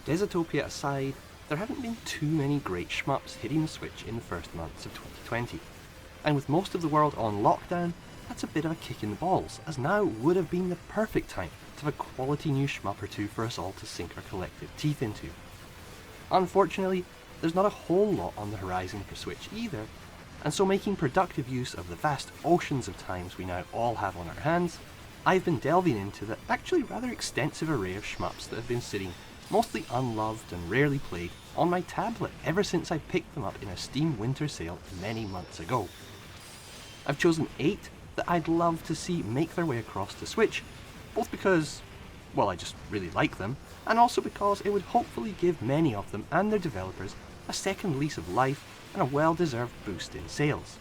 Desitopia aside, there haven't been too many great shmups hitting the Switch in the first months of 2020. And with most of the world on lockdown, that's a bit of a kick in the balls, as now would have been the perfect time to have a quality new shmup or two for us all to sink our collective teeth into. Unfortunately, there's not a whole lot on the horizon for Switch either, and so making productive use of the vast oceans of times we now all have on our hands, I've been delving into the actually rather extensive array of shmups that have been sitting mostly unloved and rarely played on my tablet ever since I picked them up in a Steam winter sale many months ago. I've chosen 8 that I'd love to see make their way across to Switch, both because, well, I just really like them, and also because it would hopefully give many of them and their developers a second lease of life and a well-deserved boost in sales.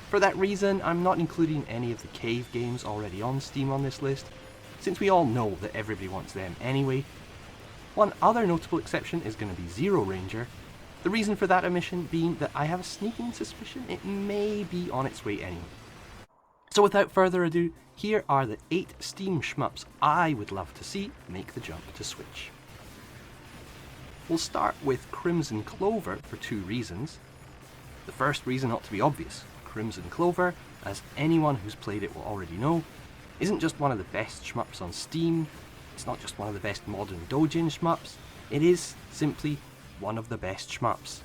For that reason, I'm not including any of the cave games already on Steam on this list, since we all know that everybody wants them anyway. One other notable exception is going to be Zero Ranger, the reason for that omission being that I have a sneaking suspicion it may be on its way anyway. So without further ado, here are the 8 Steam shmups I would love to see make the jump to Switch. We'll start with Crimson Clover for 2 reasons. The first reason ought to be obvious. Crimson Clover, as anyone who's played it will already know, isn't just one of the best shmups on Steam, it's not just one of the best modern doujin shmups, it is simply one of the best shmups.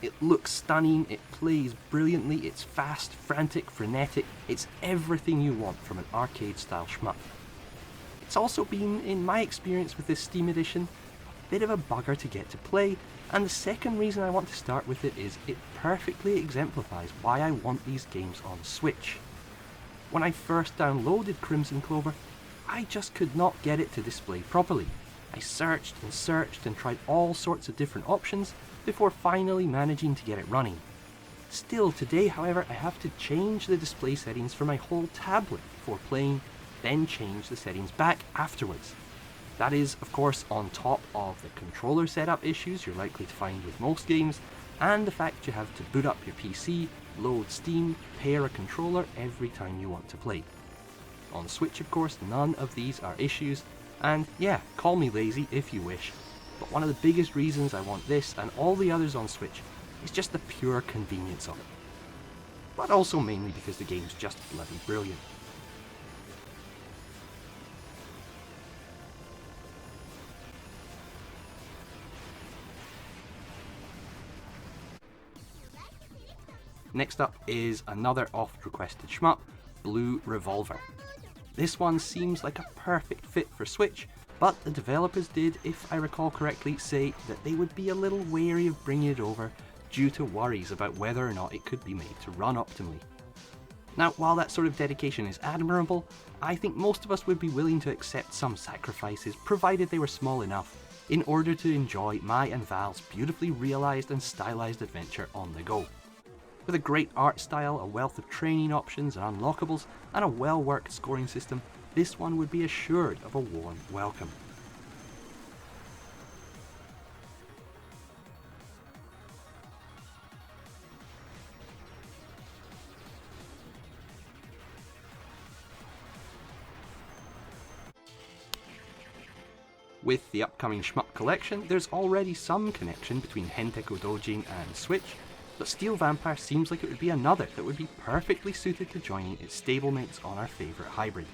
It looks stunning, it plays brilliantly, it's fast, frantic, frenetic, it's everything you want from an arcade-style shmup. It's also been, in my experience with this Steam edition, a bit of a bugger to get to play, and the second reason I want to start with it is it perfectly exemplifies why I want these games on Switch. When I first downloaded Crimson Clover, I just could not get it to display properly. I searched and tried all sorts of different options before finally managing to get it running. Still today, however, I have to change the display settings for my whole tablet before playing, then change the settings back afterwards. That is, of course, on top of the controller setup issues you're likely to find with most games, and the fact you have to boot up your PC, load Steam, pair a controller every time you want to play. On Switch, of course, none of these are issues, and yeah, call me lazy if you wish, but one of the biggest reasons I want this and all the others on Switch is just the pure convenience of it. But also mainly because the game's just bloody brilliant. Next up is another oft-requested shmup, Blue Revolver. This one seems like a perfect fit for Switch, but the developers did, if I recall correctly, say that they would be a little wary of bringing it over due to worries about whether or not it could be made to run optimally. Now, while that sort of dedication is admirable, I think most of us would be willing to accept some sacrifices, provided they were small enough, in order to enjoy my and Val's beautifully realised and stylised adventure on the go. With a great art style, a wealth of training options and unlockables, and a well-worked scoring system, this one would be assured of a warm welcome. With the upcoming Shmup collection, there's already some connection between Henteko Dojin and Switch, but Steel Vampire seems like it would be another that would be perfectly suited to joining its stablemates on our favourite hybrid.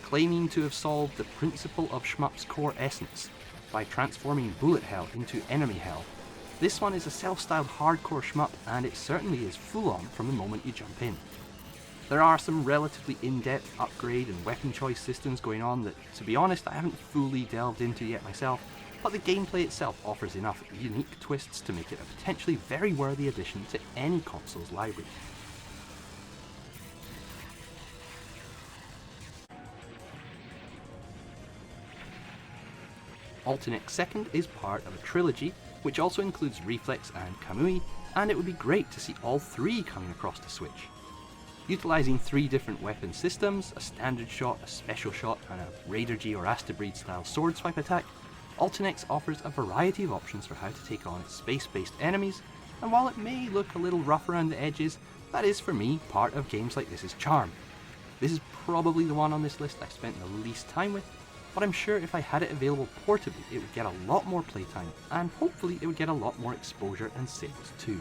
Claiming to have solved the principle of Shmup's core essence by transforming bullet hell into enemy hell, this one is a self-styled hardcore shmup, and it certainly is full-on from the moment you jump in. There are some relatively in-depth upgrade and weapon choice systems going on that, to be honest, I haven't fully delved into yet myself, but the gameplay itself offers enough unique twists to make it a potentially very worthy addition to any console's library. Ultinex Second is part of a trilogy, which also includes Reflex and Kamui, and it would be great to see all 3 coming across to Switch. Utilising 3 different weapon systems, a standard shot, a special shot, and a Raider G or Astabreed style sword swipe attack, Ultinex offers a variety of options for how to take on space-based enemies, and while it may look a little rough around the edges, that is for me part of games like this's charm. This is probably the one on this list I've spent the least time with, but I'm sure if I had it available portably it would get a lot more playtime, and hopefully it would get a lot more exposure and sales too.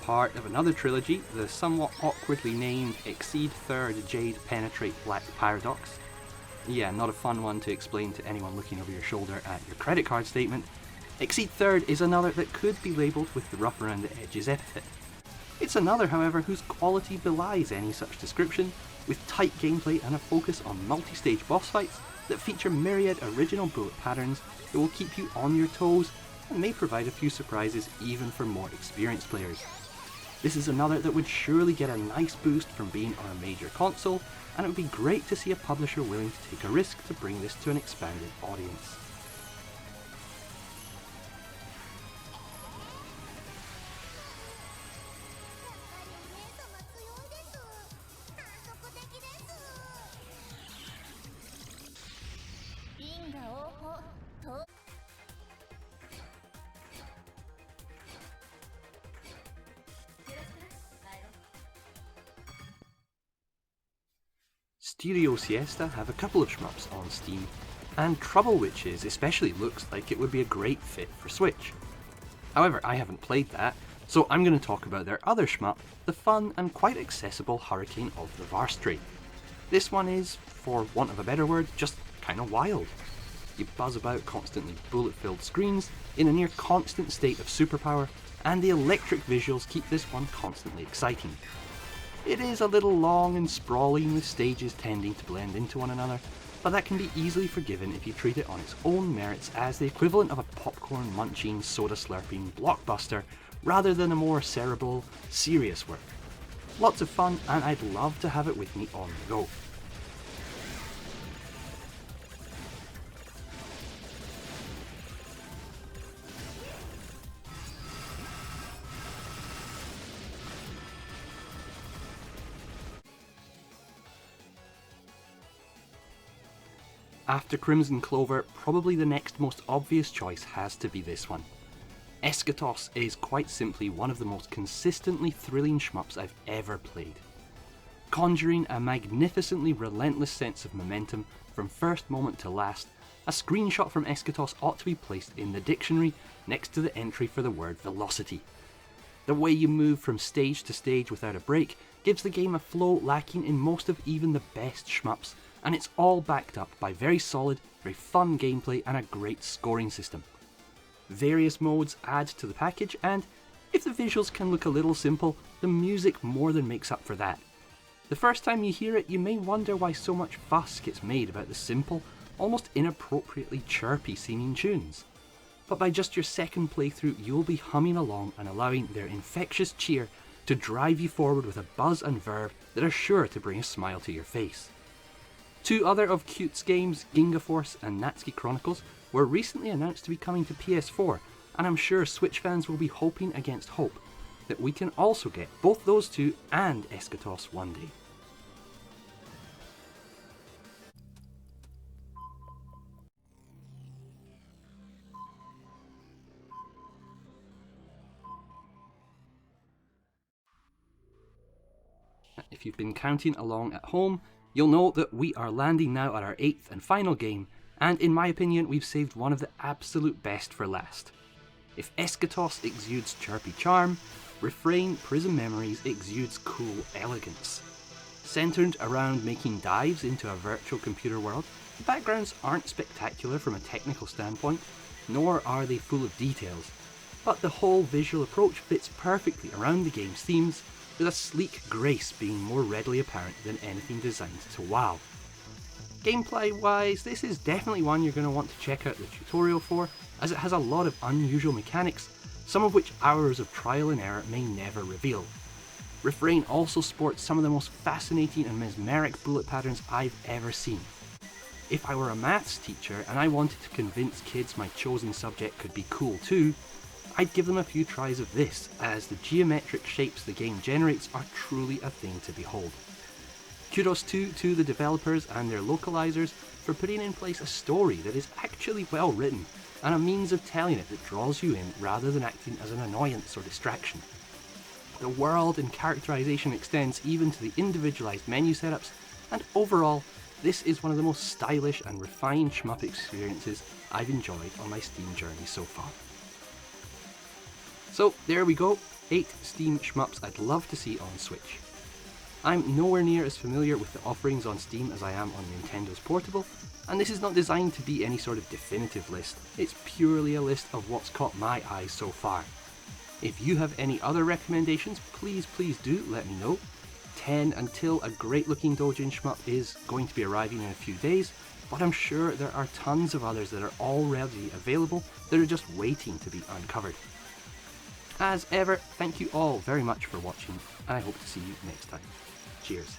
Part of another trilogy, the somewhat awkwardly named Exceed Third Jade Penetrate Black Paradox. Yeah, not a fun one to explain to anyone looking over your shoulder at your credit card statement. Exceed Third is another that could be labelled with the rough around the edges epithet. It's another, however, whose quality belies any such description, with tight gameplay and a focus on multi-stage boss fights that feature myriad original bullet patterns that will keep you on your toes and may provide a few surprises even for more experienced players. This is another that would surely get a nice boost from being on a major console, and it would be great to see a publisher willing to take a risk to bring this to an expanded audience. Stereo Siesta have a couple of shmups on Steam, and Trouble Witches especially looks like it would be a great fit for Switch. However, I haven't played that, so I'm going to talk about their other shmup, the fun and quite accessible Hurricane of the Varstray. This one is, for want of a better word, just kinda wild. You buzz about constantly bullet-filled screens in a near constant state of superpower, and the electric visuals keep this one constantly exciting. It is a little long and sprawling, with stages tending to blend into one another, but that can be easily forgiven if you treat it on its own merits as the equivalent of a popcorn munching, soda slurping blockbuster rather than a more cerebral, serious work. Lots of fun, and I'd love to have it with me on the go. After Crimson Clover, probably the next most obvious choice has to be this one. Eschatos is quite simply one of the most consistently thrilling shmups I've ever played. Conjuring a magnificently relentless sense of momentum from first moment to last, a screenshot from Eschatos ought to be placed in the dictionary next to the entry for the word velocity. The way you move from stage to stage without a break gives the game a flow lacking in most of even the best shmups, and it's all backed up by very solid, very fun gameplay and a great scoring system. Various modes add to the package, and if the visuals can look a little simple, the music more than makes up for that. The first time you hear it, you may wonder why so much fuss gets made about the simple, almost inappropriately chirpy seeming tunes. But by just your second playthrough, you'll be humming along and allowing their infectious cheer to drive you forward with a buzz and verve that are sure to bring a smile to your face. Two other of Cute's games, Ginga Force and Natsuki Chronicles, were recently announced to be coming to PS4, and I'm sure Switch fans will be hoping against hope that we can also get both those two and Eschatos one day. If you've been counting along at home, you'll know that we are landing now at our 8th and final game, and in my opinion we've saved one of the absolute best for last. If Eschatos exudes chirpy charm, Refrain Prism Memories exudes cool elegance. Centred around making dives into a virtual computer world, the backgrounds aren't spectacular from a technical standpoint, nor are they full of details, but the whole visual approach fits perfectly around the game's themes, with a sleek grace being more readily apparent than anything designed to wow. Gameplay wise, this is definitely one you're going to want to check out the tutorial for, as it has a lot of unusual mechanics, some of which hours of trial and error may never reveal. Refrain also sports some of the most fascinating and mesmeric bullet patterns I've ever seen. If I were a maths teacher and I wanted to convince kids my chosen subject could be cool too, I'd give them a few tries of this, as the geometric shapes the game generates are truly a thing to behold. Kudos too to the developers and their localizers for putting in place a story that is actually well written and a means of telling it that draws you in rather than acting as an annoyance or distraction. The world and characterization extends even to the individualized menu setups, and overall, this is one of the most stylish and refined shmup experiences I've enjoyed on my Steam journey so far. So there we go, 8 Steam shmups I'd love to see on Switch. I'm nowhere near as familiar with the offerings on Steam as I am on Nintendo's Portable, and this is not designed to be any sort of definitive list, it's purely a list of what's caught my eye so far. If you have any other recommendations, please do let me know. 10 Until a great looking Dojin shmup is going to be arriving in a few days, but I'm sure there are tons of others that are already available that are just waiting to be uncovered. As ever, thank you all very much for watching, and I hope to see you next time. Cheers.